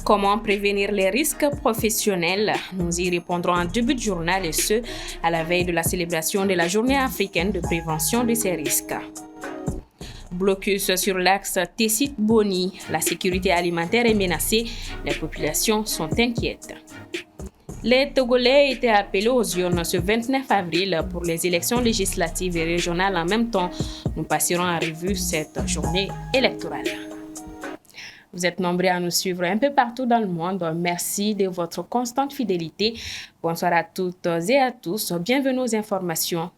Comment prévenir les risques professionnels? Nous y répondrons en début de journal et ce, à la veille de la célébration de la Journée africaine de prévention de ces risques. Blocus sur l'axe Tessit-Boni. La sécurité alimentaire est menacée. Les populations sont inquiètes. Les Togolais étaient appelés aux urnes ce 29 avril pour les élections législatives et régionales en même temps. Nous passerons en revue cette journée électorale. Vous êtes nombreux à nous suivre un peu partout dans le monde. Merci de votre constante fidélité. Bonsoir à toutes et à tous. Bienvenue aux informations.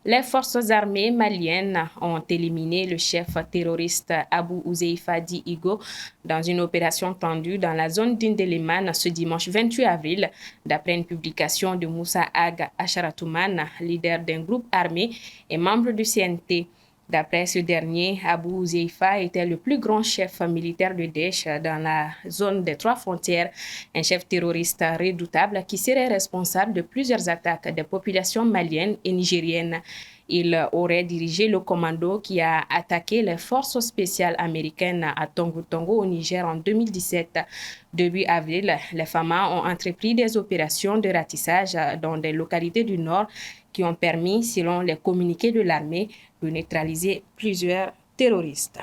Les forces armées maliennes ont éliminé le chef terroriste Abou Ouzeifa Di Igo dans une opération tendue dans la zone d'Indélémane ce dimanche 28 avril, d'après une publication de Moussa Ag Asharatouman, leader d'un groupe armé et membre du CNT. D'après ce dernier, Abou Ouzeifa était le plus grand chef militaire de Daesh dans la zone des trois frontières, un chef terroriste redoutable qui serait responsable de plusieurs attaques des populations maliennes et nigériennes. Il aurait dirigé le commando qui a attaqué les forces spéciales américaines à Tongo au Niger en 2017. Début avril, les FAMA ont entrepris des opérations de ratissage dans des localités du Nord qui ont permis, selon les communiqués de l'armée, de neutraliser plusieurs terroristes.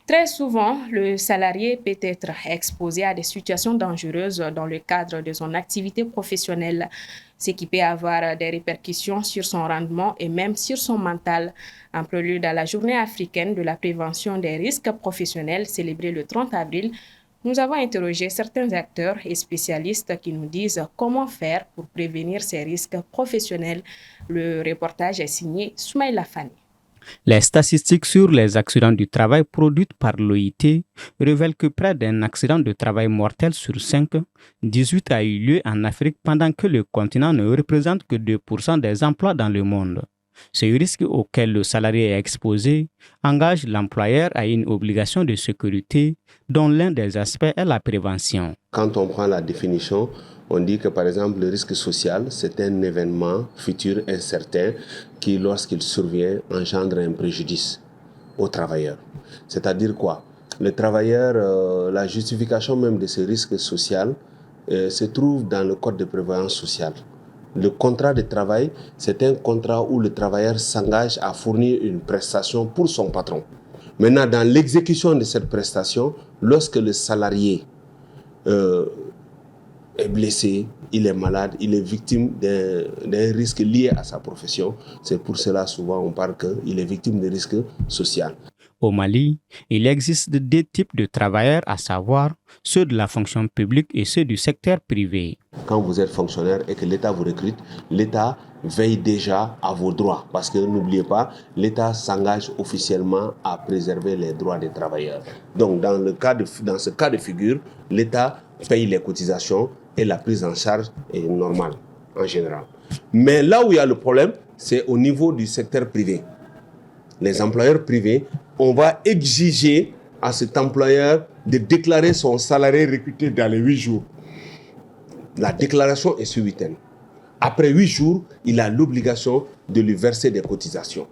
Très souvent, le salarié peut être exposé à des situations dangereuses dans le cadre de son activité professionnelle, ce qui peut avoir des répercussions sur son rendement et même sur son mental. En prélude à la Journée africaine de la prévention des risques professionnels célébrée le 30 avril, nous avons interrogé certains acteurs et spécialistes qui nous disent comment faire pour prévenir ces risques professionnels. Le reportage est signé Soumaïla Fani. Les statistiques sur les accidents du travail produites par l'OIT révèlent que près d'un accident de travail mortel sur 5, 18 a eu lieu en Afrique pendant que le continent ne représente que 2% des emplois dans le monde. Ce risque auquel le salarié est exposé engage l'employeur à une obligation de sécurité dont l'un des aspects est la prévention. Quand on prend la définition, on dit que par exemple le risque social, c'est un événement futur incertain qui, lorsqu'il survient, engendre un préjudice aux travailleurs. C'est-à-dire quoi? Le travailleur, la justification même de ce risque social se trouve dans le code de prévoyance sociale. Le contrat de travail, c'est un contrat où le travailleur s'engage à fournir une prestation pour son patron. Maintenant, dans l'exécution de cette prestation, lorsque le salarié est blessé, il est malade, il est victime d'un risque lié à sa profession. C'est pour cela souvent on parle qu'il est victime de risque social. Au Mali, il existe deux types de travailleurs, à savoir ceux de la fonction publique et ceux du secteur privé. Quand vous êtes fonctionnaire et que l'État vous recrute, l'État veille déjà à vos droits. Parce que n'oubliez pas, l'État s'engage officiellement à préserver les droits des travailleurs. Donc dans ce cas de figure, l'État paye les cotisations et la prise en charge est normale en général. Mais là où il y a le problème, c'est au niveau du secteur privé. Les employeurs privés, on va exiger à cet employeur de déclarer son salarié recruté dans les 8 jours. La déclaration est ce week-end. Après 8 jours, il a l'obligation de lui verser des cotisations.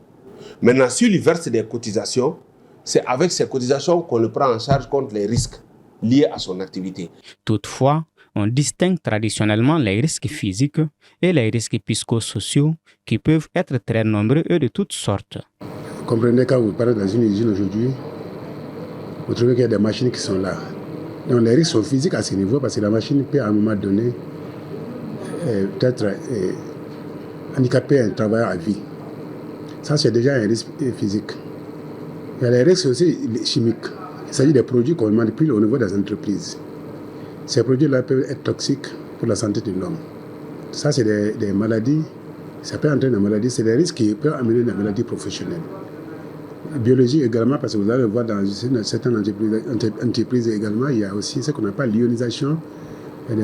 Maintenant, s'il lui verse des cotisations, c'est avec ces cotisations qu'on le prend en charge contre les risques liés à son activité. Toutefois, on distingue traditionnellement les risques physiques et les risques psychosociaux qui peuvent être très nombreux et de toutes sortes. Comprenez, quand vous parlez dans une usine aujourd'hui, vous trouvez qu'il y a des machines qui sont là. Donc les risques sont physiques à ce niveau parce que la machine peut à un moment donné peut-être handicaper un travailleur à vie. Ça, c'est déjà un risque physique. Il y a les risques aussi chimiques. Il s'agit des produits qu'on manipule au niveau des entreprises. Ces produits-là peuvent être toxiques pour la santé de l'homme. Ça, c'est des maladies. Ça peut entraîner des maladies. C'est des risques qui peuvent amener des maladies professionnelles. Biologie également, parce que vous allez voir dans certaines entreprises également, il y a aussi ce qu'on appelle l'ionisation. À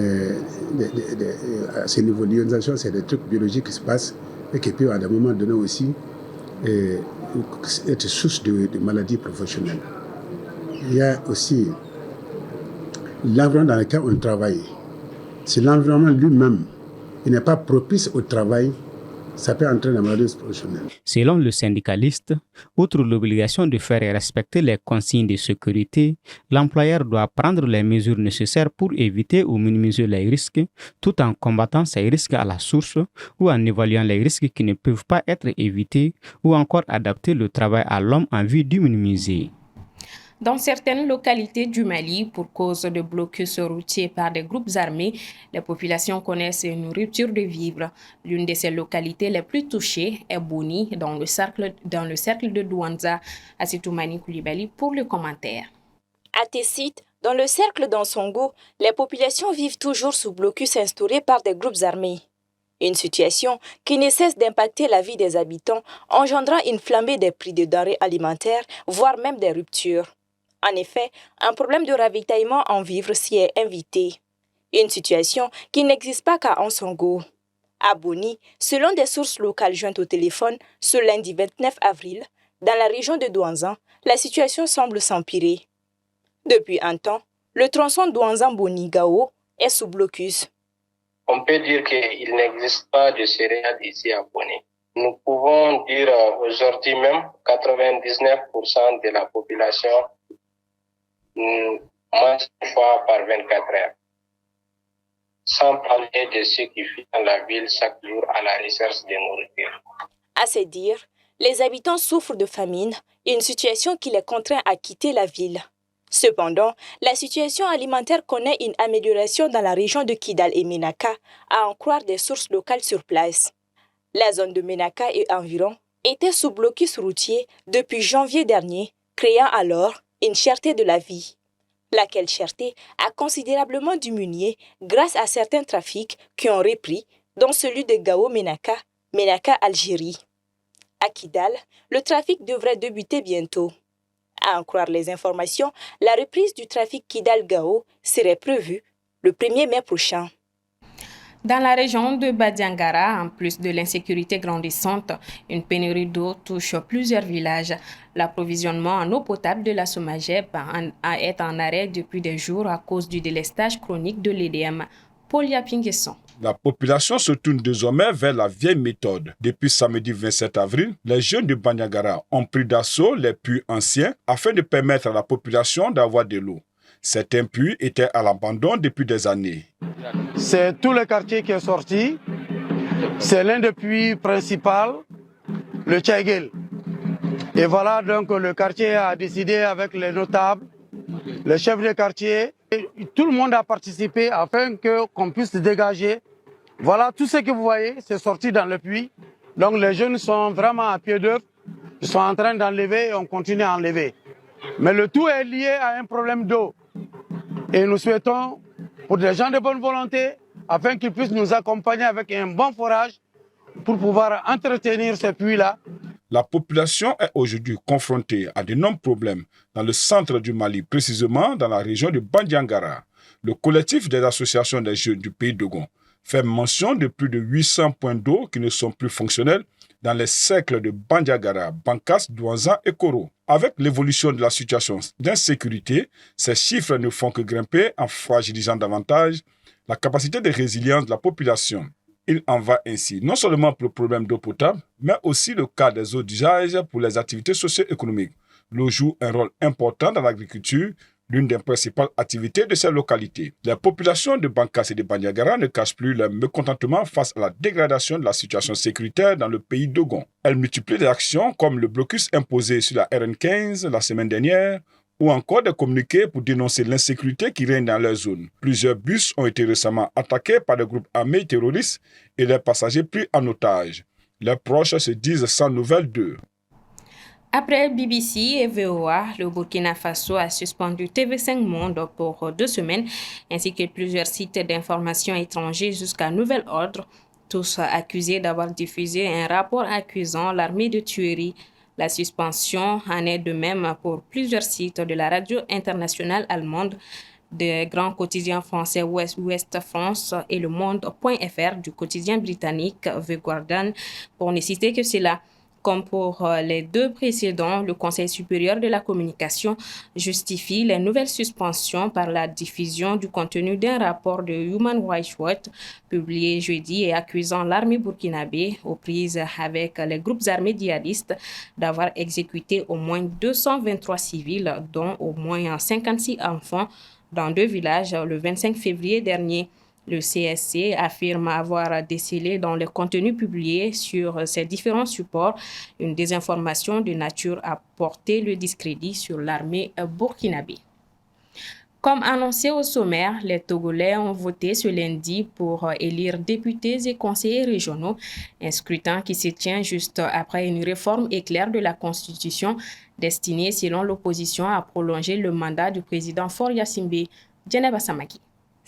ce niveau, l'ionisation, c'est des trucs biologiques qui se passent et qui peuvent à un moment donné aussi être source de maladies professionnelles. Il y a aussi l'environnement dans lequel on travaille. Si l'environnement lui-même il n'est pas propice au travail, ça peut entraîner la maladie professionnelle. Selon le syndicaliste, outre l'obligation de faire respecter les consignes de sécurité, l'employeur doit prendre les mesures nécessaires pour éviter ou minimiser les risques, tout en combattant ces risques à la source ou en évaluant les risques qui ne peuvent pas être évités ou encore adapter le travail à l'homme en vue de minimiser. Dans certaines localités du Mali, pour cause de blocus routiers par des groupes armés, les populations connaissent une rupture de vivre. L'une de ces localités les plus touchées est Boni, dans le cercle de Douanza. Assitoumani Koulibaly pour le commentaire. À Tessit, dans le cercle d'Ansongo, les populations vivent toujours sous blocus instauré par des groupes armés. Une situation qui ne cesse d'impacter la vie des habitants, engendrant une flambée des prix des denrées alimentaires, voire même des ruptures. En effet, un problème de ravitaillement en vivres s'y est invité. Une situation qui n'existe pas qu'à Ansongo. À Boni, selon des sources locales jointes au téléphone, ce lundi 29 avril, dans la région de Douanzan, la situation semble s'empirer. Depuis un temps, le tronçon Douanzan-Boni-Gao est sous blocus. On peut dire qu'il n'existe pas de céréales ici à Boni. Nous pouvons dire aujourd'hui même 99% de la population mange une fois par 24 heures. Sans parler de ceux qui fuient dans la ville chaque jour à la recherche de nourriture. À se dire, les habitants souffrent de famine, une situation qui les contraint à quitter la ville. Cependant, la situation alimentaire connaît une amélioration dans la région de Kidal et Menaka, à en croire des sources locales sur place. La zone de Menaka et environ était sous blocus routier depuis janvier dernier, créant alors une cherté de la vie. Laquelle cherté a considérablement diminué grâce à certains trafics qui ont repris, dont celui de Gao-Menaka, Menaka-Algérie. À Kidal, le trafic devrait débuter bientôt. À en croire les informations, la reprise du trafic Kidal-Gao serait prévue le 1er mai prochain. Dans la région de Badiangara, en plus de l'insécurité grandissante, une pénurie d'eau touche plusieurs villages. L'approvisionnement en eau potable de la Somageb est en arrêt depuis des jours à cause du délestage chronique de l'EDM. Paul Yapinguesson. La population se tourne désormais vers la vieille méthode. Depuis samedi 27 avril, les jeunes de Banyagara ont pris d'assaut les puits anciens afin de permettre à la population d'avoir de l'eau. Certains puits étaient à l'abandon depuis des années. C'est tout le quartier qui est sorti. C'est l'un des puits principaux, le Tchaïgel. Et voilà donc le quartier a décidé avec les notables, les chefs de quartier, et tout le monde a participé afin qu'on puisse dégager. Voilà, tout ce que vous voyez, c'est sorti dans le puits. Donc les jeunes sont vraiment à pied d'œuvre. Ils sont en train d'enlever et on continue à enlever. Mais le tout est lié à un problème d'eau. Et nous souhaitons, pour des gens de bonne volonté, afin qu'ils puissent nous accompagner avec un bon forage pour pouvoir entretenir ces puits-là. La population est aujourd'hui confrontée à d'énormes problèmes dans le centre du Mali, précisément dans la région de Bandiangara. Le collectif des associations des jeunes du pays d'Ogon fait mention de plus de 800 points d'eau qui ne sont plus fonctionnels dans les cercles de Bandiagara, Bankas, Douanzan et Koro. Avec l'évolution de la situation d'insécurité, ces chiffres ne font que grimper en fragilisant davantage la capacité de résilience de la population. Il en va ainsi, non seulement pour le problème d'eau potable, mais aussi le cas des eaux d'usage pour les activités socio-économiques. L'eau joue un rôle important dans l'agriculture, l'une des principales activités de ces localités. Les populations de Bankas et de Bandiagara ne cachent plus leur mécontentement face à la dégradation de la situation sécuritaire dans le pays d'Ogon. Elles multiplient des actions comme le blocus imposé sur la RN15 la semaine dernière, ou encore des communiqués pour dénoncer l'insécurité qui règne dans leur zone. Plusieurs bus ont été récemment attaqués par des groupes armés terroristes et les passagers pris en otage. Leurs proches se disent sans nouvelles d'eux. Après BBC et VOA, le Burkina Faso a suspendu TV5 Monde pour 2 semaines, ainsi que plusieurs sites d'information étrangers jusqu'à nouvel ordre, tous accusés d'avoir diffusé un rapport accusant l'armée de tuerie. La suspension en est de même pour plusieurs sites de la radio internationale allemande, des grands quotidiens français Ouest France et Le Monde.fr du quotidien britannique The Guardian, pour ne citer que cela. Comme pour les deux précédents, le Conseil supérieur de la communication justifie les nouvelles suspensions par la diffusion du contenu d'un rapport de Human Rights Watch publié jeudi et accusant l'armée burkinabé aux prises avec les groupes armés djihadistes d'avoir exécuté au moins 223 civils, dont au moins 56 enfants, dans 2 villages le 25 février dernier. Le CSC affirme avoir décelé dans les contenus publiés sur ces différents supports une désinformation de nature à porter le discrédit sur l'armée burkinabé. Comme annoncé au sommaire, les Togolais ont voté ce lundi pour élire députés et conseillers régionaux, un scrutin qui se tient juste après une réforme éclair de la Constitution destinée, selon l'opposition, à prolonger le mandat du président Faure Gnassingbé. Djeneba Samaki.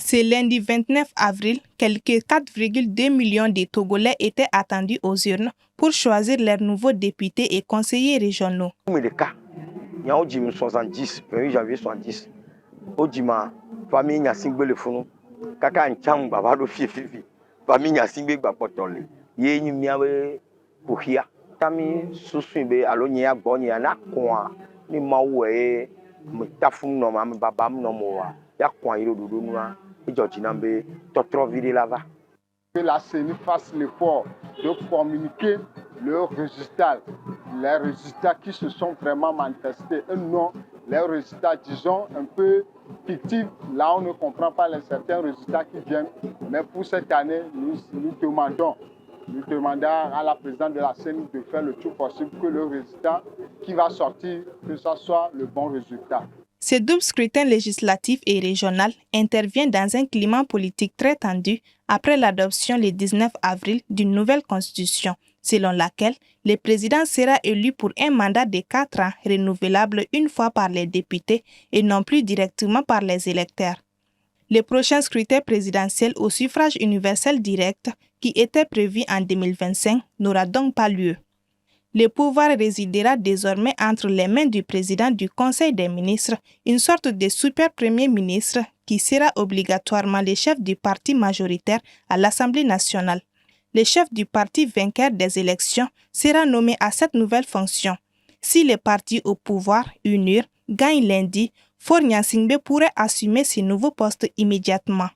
Ce lundi 29 avril, quelques 4,2 millions de Togolais étaient attendus aux urnes pour choisir leurs nouveaux députés et conseillers régionaux. Le cas, il y a 70, 1er janvier 70. Ojima, famille Gnassingbé le funu, kaka nchang babado fifi, famille Gnassingbé gbapotole. Ye ni miawe kuhia. Tami susumbe alonya bonya na kwa ni mawe mutafum no mam babam no moa. Ya kwa iro dudu nua. Que la CENI fasse l'effort de communiquer leurs résultats, les résultats qui se sont vraiment manifestés, et non les résultats, disons, un peu fictifs. Là, on ne comprend pas certains résultats qui viennent. Mais pour cette année, nous demandons à la présidente de la CENI de faire le tout possible que le résultat qui va sortir, que ce soit le bon résultat. Ce double scrutin législatif et régional intervient dans un climat politique très tendu après l'adoption le 19 avril d'une nouvelle constitution, selon laquelle le président sera élu pour un mandat de 4 ans renouvelable une fois par les députés et non plus directement par les électeurs. Le prochain scrutin présidentiel au suffrage universel direct, qui était prévu en 2025, n'aura donc pas lieu. Le pouvoir résidera désormais entre les mains du président du Conseil des ministres, une sorte de super premier ministre qui sera obligatoirement le chef du parti majoritaire à l'Assemblée nationale. Le chef du parti vainqueur des élections sera nommé à cette nouvelle fonction. Si les partis au pouvoir, UNUR, gagnent lundi, Faure Gnassingbé pourrait assumer ce nouveau poste immédiatement.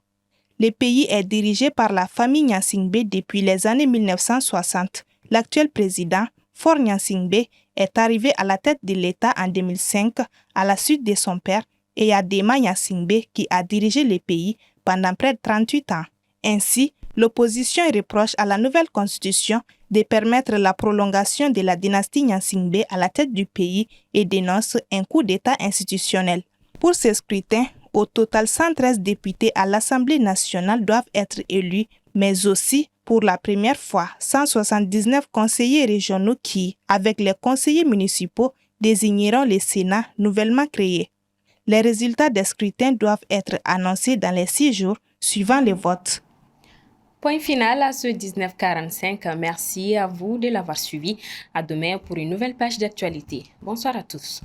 Le pays est dirigé par la famille Gnassingbé depuis les années 1960. L'actuel président, Faure Gnassingbé, est arrivé à la tête de l'État en 2005 à la suite de son père Eyadema Gnassingbé qui a dirigé le pays pendant près de 38 ans. Ainsi, l'opposition reproche à la nouvelle constitution de permettre la prolongation de la dynastie Gnassingbé à la tête du pays et dénonce un coup d'État institutionnel. Pour ce scrutin, au total 113 députés à l'Assemblée nationale doivent être élus, mais aussi, pour la première fois, 179 conseillers régionaux qui, avec les conseillers municipaux, désigneront le Sénat nouvellement créé. Les résultats des scrutins doivent être annoncés dans les 6 jours suivant les votes. Point final à ce 1945. Merci à vous de l'avoir suivi. À demain pour une nouvelle page d'actualité. Bonsoir à tous.